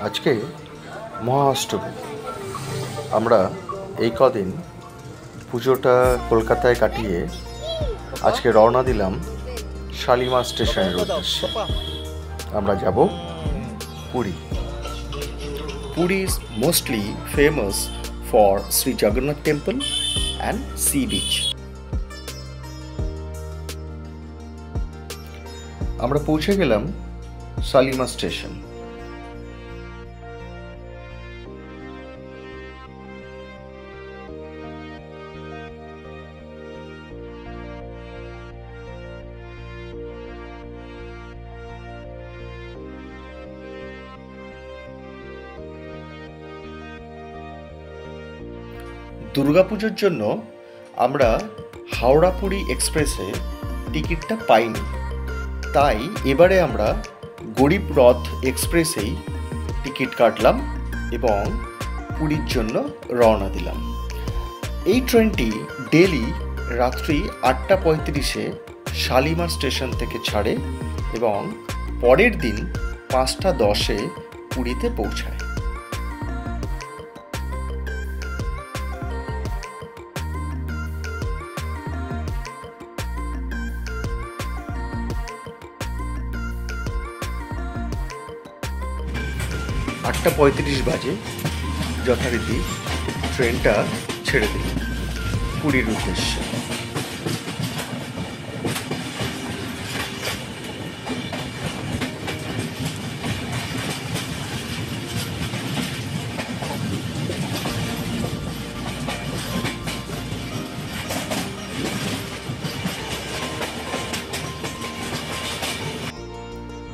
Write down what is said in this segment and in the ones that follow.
আজকে মহাষ্টমী। আমরা এই কদিন পুজোটা কলকাতায় কাটিয়ে আজকে রওনা দিলাম শালিমার স্টেশনের উদ্দেশ্যে। আমরা যাব Puri. Puri is mostly famous for Sri Jagannath Temple and sea beach. আমরা পৌঁছে গেলাম শালিমার স্টেশন। দুর্গাপুজোর জন্য আমরা হাওড়া পুরী এক্সপ্রেসে টিকিটটা পাইনি, তাই এবারে আমরা গরিব রথ এক্সপ্রেসেই টিকিট কাটলাম এবং পুরীর জন্য রওনা দিলাম। এই ট্রেনটি ডেলি রাত্রি 8:35-এ শালিমার স্টেশন থেকে ছাড়ে এবং পরের দিন 5:10-এ পুরীতে পৌঁছায়। 8:35 বাজে যথারীতি ট্রেনটা ছেড়ে দিল পুরীর উদ্দেশ্যে।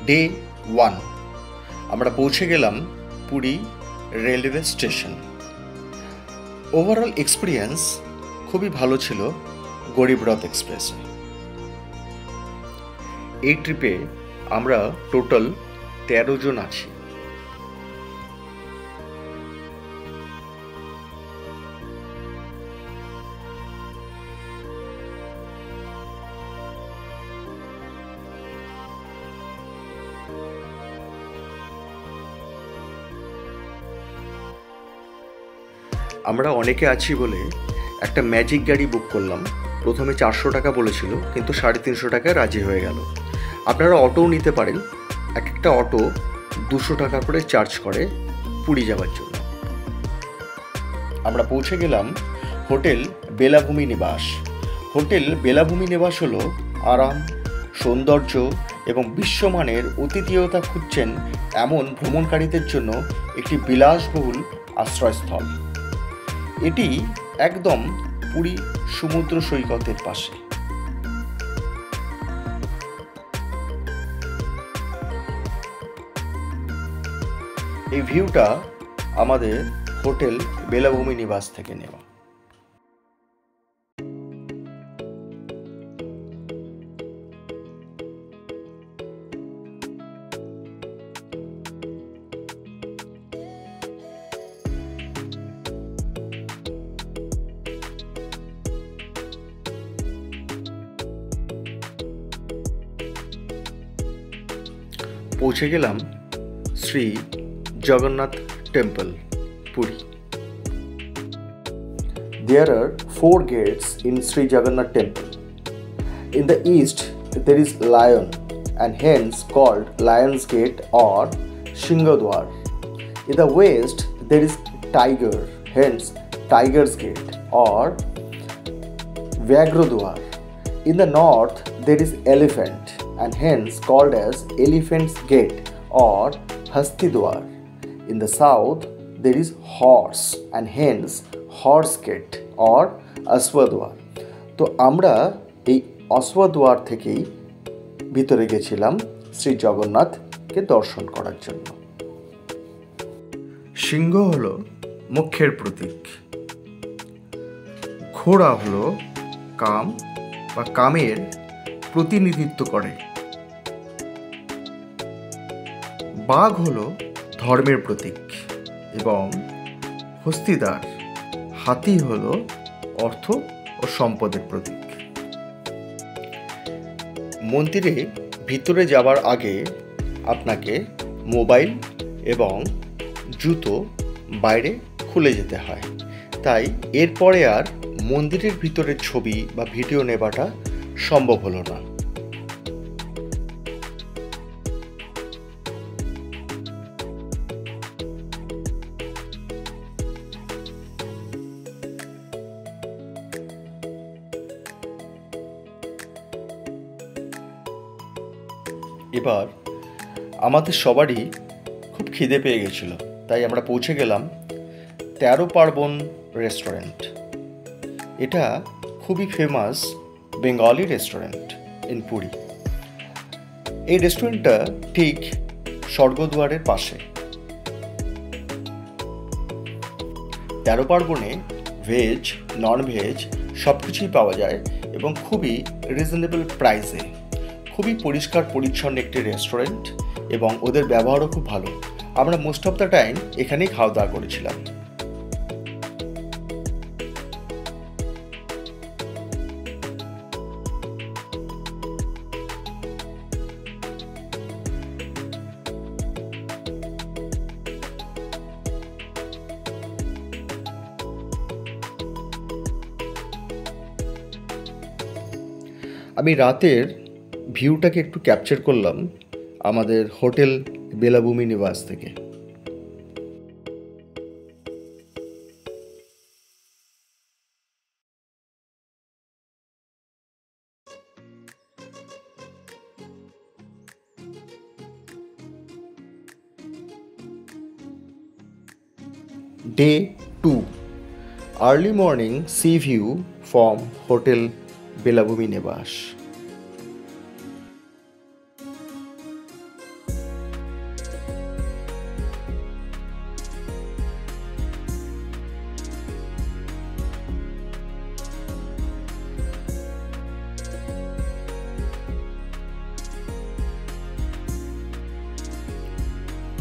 ডে 1 আমরা পৌঁছে গেলাম Puri railway station. Overall experience খুবই ভালো ছিল গরিব রথ এক্সপ্রেসে। এই ট্রিপে আমরা টোটাল 13 জন আছি। আমরা অনেকে আছি বলে একটা ম্যাজিক গাড়ি বুক করলাম। প্রথমে 400 টাকা বলেছিল, কিন্তু 350 টাকায় রাজি হয়ে গেল। আপনারা অটোও নিতে পারেন, এক একটা অটো 200 টাকা করে চার্জ করে পুরী যাওয়ার জন্য। আমরা পৌঁছে গেলাম হোটেল বেলাভূমি নিবাস। হোটেল বেলাভূমি নিবাস হলো আরাম, সৌন্দর্য এবং বিশ্বমানের অতিথিয়তা খুঁজছেন এমন ভ্রমণকারীদের জন্য একটি বিলাসবহুল আশ্রয়স্থল। এটি একদম পুরী সমুদ্র সৈকতের পাশে। এই ভিউটা আমাদের হোটেল বেলাভূমি নিবাস থেকে নেওয়া। পৌঁছে গেলাম Shri Jagannath temple, Puri. There are 4 gates in Sri Jagannath Temple. In the east there is lion and hence called Lion's Gate or Shingadwar. In the west there is tiger, hence Tiger's Gate or Vyagrodwar. In the north there is elephant and hence called as Elephant's Gate or Hastidwar. In the south there is horse and hence Horse Gate or Aswadwar. তো আমরা এই অশ্বদ্বার থেকেই ভিতরে গেছিলাম শ্রী জগন্নাথকে দর্শন করার জন্য। সিংহ হলো মোক্ষের প্রতীক, ঘোড়া হলো কাম বা কামের প্রতিনিধিত্ব করে, বাঘ হলো ধর্মের প্রতীক এবং হস্তিদার হাতি হলো অর্থ ও সম্পদের প্রতীক। মন্দিরে ভিতরে যাবার আগে আপনাকে মোবাইল এবং জুতো বাইরে খুলে যেতে হয়, তাই এরপরে আর মন্দিরের ভিতরের ছবি বা ভিডিও নেওয়াটা সম্ভব হলো না। এবার আমাদের সবারই খুব খিদে পেয়ে গেছিল, তাই আমরা পৌঁছে গেলাম 13 পার্বণ রেস্টুরেন্ট। এটা খুবই famous Bengali restaurant in Puri. এই রেস্টুরেন্টটা ঠিক স্বর্গদুয়ারের পাশে। 13 পার্বণে ভেজ নন ভেজ সব কিছুই পাওয়া যায় এবং খুবই রিজনেবল প্রাইসে। খুবই পরিষ্কার পরিচ্ছন্ন একটি রেস্টুরেন্ট এবং ওদের ব্যবহারও খুব ভালো। আমরা মোস্ট অফ দ্য টাইম এখানেই খাওয়া দাওয়া করেছিলাম। আমি রাতের ভিউটাকে একটু ক্যাপচার করলাম আমাদের হোটেল বেলাভূমি নিবাস থেকে। Day 2, early morning sea view from hotel Belabhumi Nibas.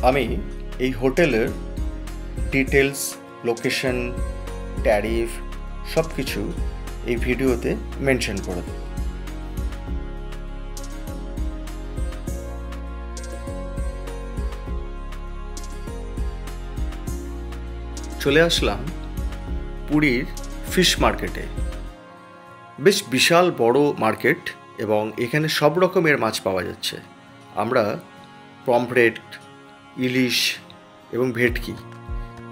আমি এই হোটেলের ডিটেলস, লোকেশন, ট্যারিফ সব কিছু এই ভিডিওতে মেনশন করে দেব। চলে আসলাম পুরীর ফিশ মার্কেটে। বেশ বিশাল বড় মার্কেট এবং এখানে সব রকমের মাছ পাওয়া যাচ্ছে। আমরা পমফ্রেট, ইলিশ এবং ভেটকি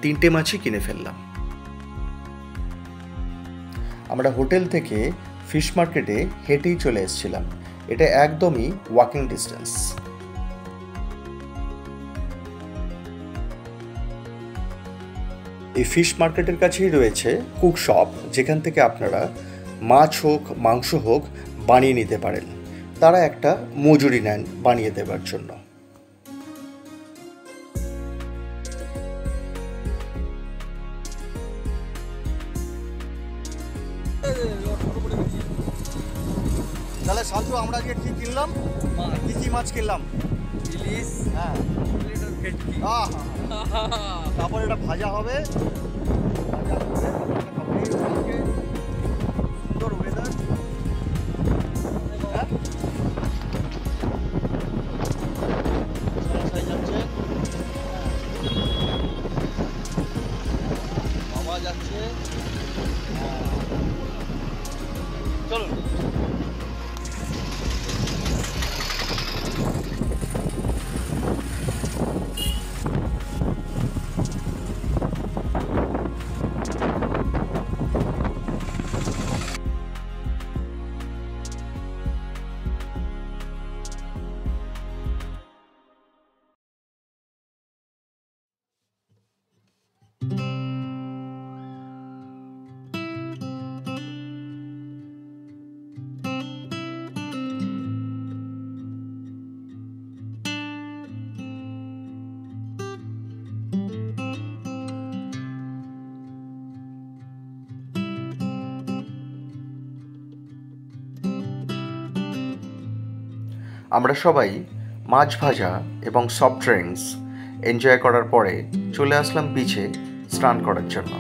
3টে মাছই কিনে ফেললাম। আমরা হোটেল থেকে ফিশ মার্কেটে হেঁটেই চলে এসেছিলাম। এটা একদমই ওয়াকিং ডিস্টেন্স। এই ফিশ মার্কেটের কাছেই রয়েছে কুক শপ, যেখান থেকে আপনারা মাছ হোক মাংস হোক বানিয়ে নিতে পারেন। তারা একটা মজুরি নেন বানিয়ে দেওয়ার জন্য। তাহলে শান্তু, আমরা আজকে কি কিনলাম? কি কি মাছ কিনলাম? ইলিশ, হ্যাঁ, ভেটকি। তারপর এটা ভাজা হবে। সুন্দর ওয়েদার। হ্যাঁ, যাচ্ছে, বাবা যাচ্ছে। চলুন। আমরা সবাই মাছ ভাজা এবং সফট ড্রিঙ্কস এনজয় করার পরে চলে আসলাম বিচে স্নান করার জন্য।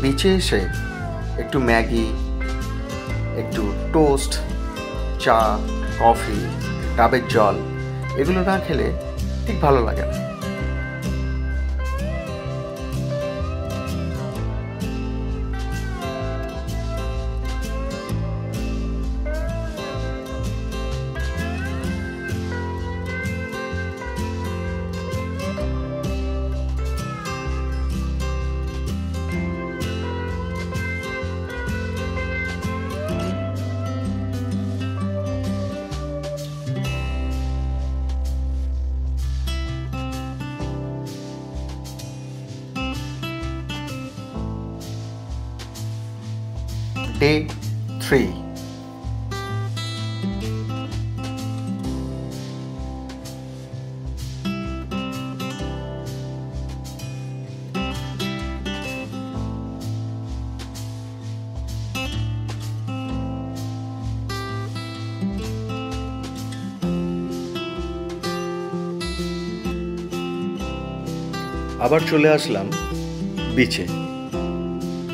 বিচে এসে একটু ম্যাগি, একটু টোস্ট, চা, কফি, ডাবের জল এগুলো না খেলে ঠিক ভালো লাগে না। Day 3. আবার চলে আসলাম বিচে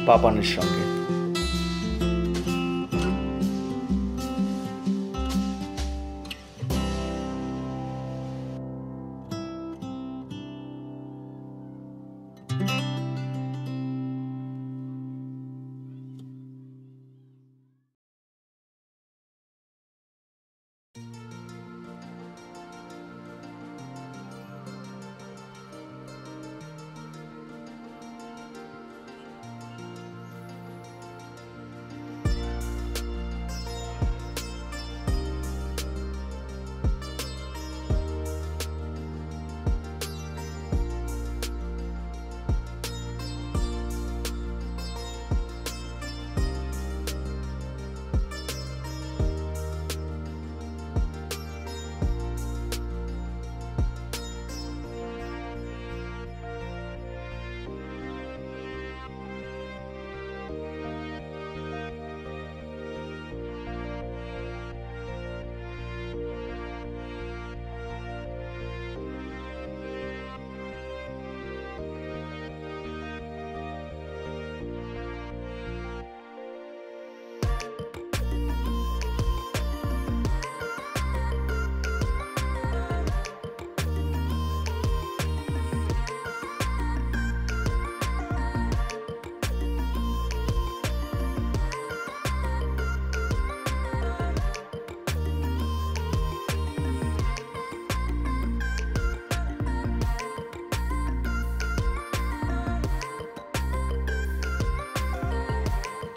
পাপানের সঙ্গে।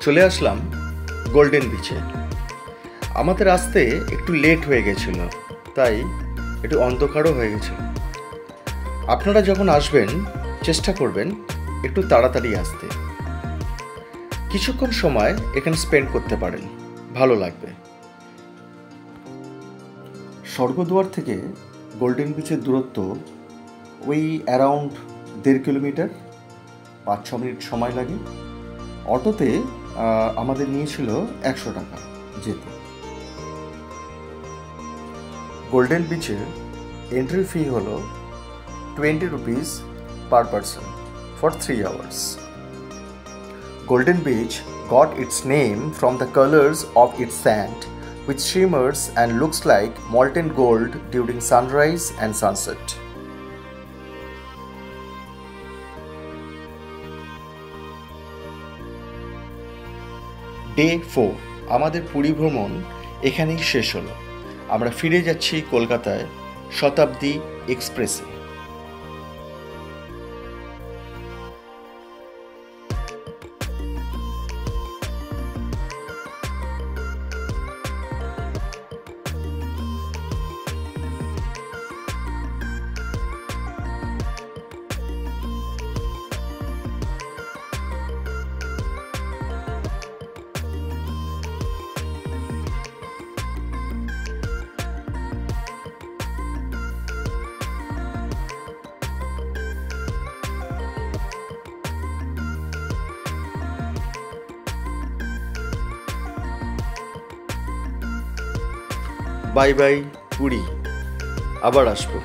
চলে আসলাম গোল্ডেন বিচে। আমাদের আসতে একটু লেট হয়ে গেছিল, তাই একটু অন্ধকারও হয়ে গেছিল। আপনারা যখন আসবেন চেষ্টা করবেন একটু তাড়াতাড়ি আসতে। কিছুক্ষণ সময় এখানে স্পেন্ড করতে পারেন, ভালো লাগবে। স্বর্গদুয়ার থেকে গোল্ডেন বিচের দূরত্ব ওই অ্যারাউন্ড 1.5 কিলোমিটার, 5-6 মিনিট সময় লাগে। অটোতে আমাদের নিয়েছিল 100 টাকা যেতে। গোল্ডেন বিচের এন্ট্রি ফি হলো 20 rupees per person for 3 hours. Golden Beach got its name from the colors of its sand, which shimmers and looks like molten gold during sunrise and sunset. Day 4 আমাদের পুরী ভ্রমণ এখানেই শেষ হলো। আমরা ফিরে যাচ্ছি কলকাতায় শতাব্দী এক্সপ্রেসে। বাই বাই পুরী, আবার আসবো।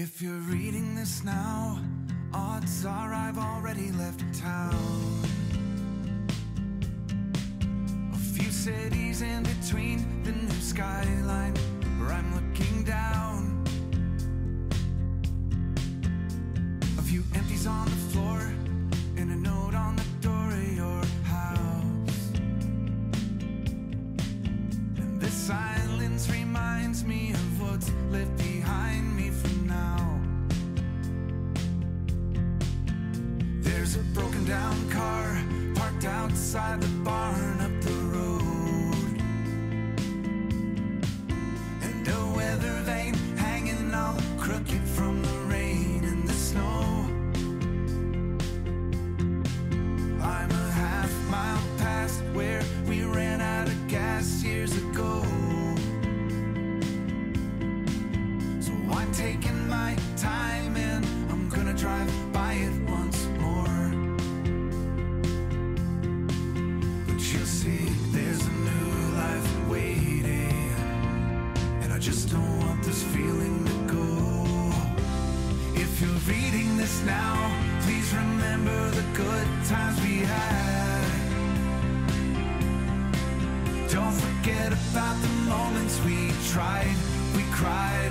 If you're reading this now, odds are I've already left town. A few cities in between the new skyline where I'm looking down. A few empties on the floor and a note on the door of your house. And this silence reminds me of what's left behind me for now. There's a broken down car parked outside the barn up the road, and a weather vane hanging all crooked from the rain and the snow. I'm a half mile past where we ran out of gas years ago, so I'm taking my time and I'm gonna drive by it once more. But you'll see there's a new life waiting, and I just don't want this feeling to go. If you're reading this now, please remember the good times we had. Don't forget about the moments we tried, we cried.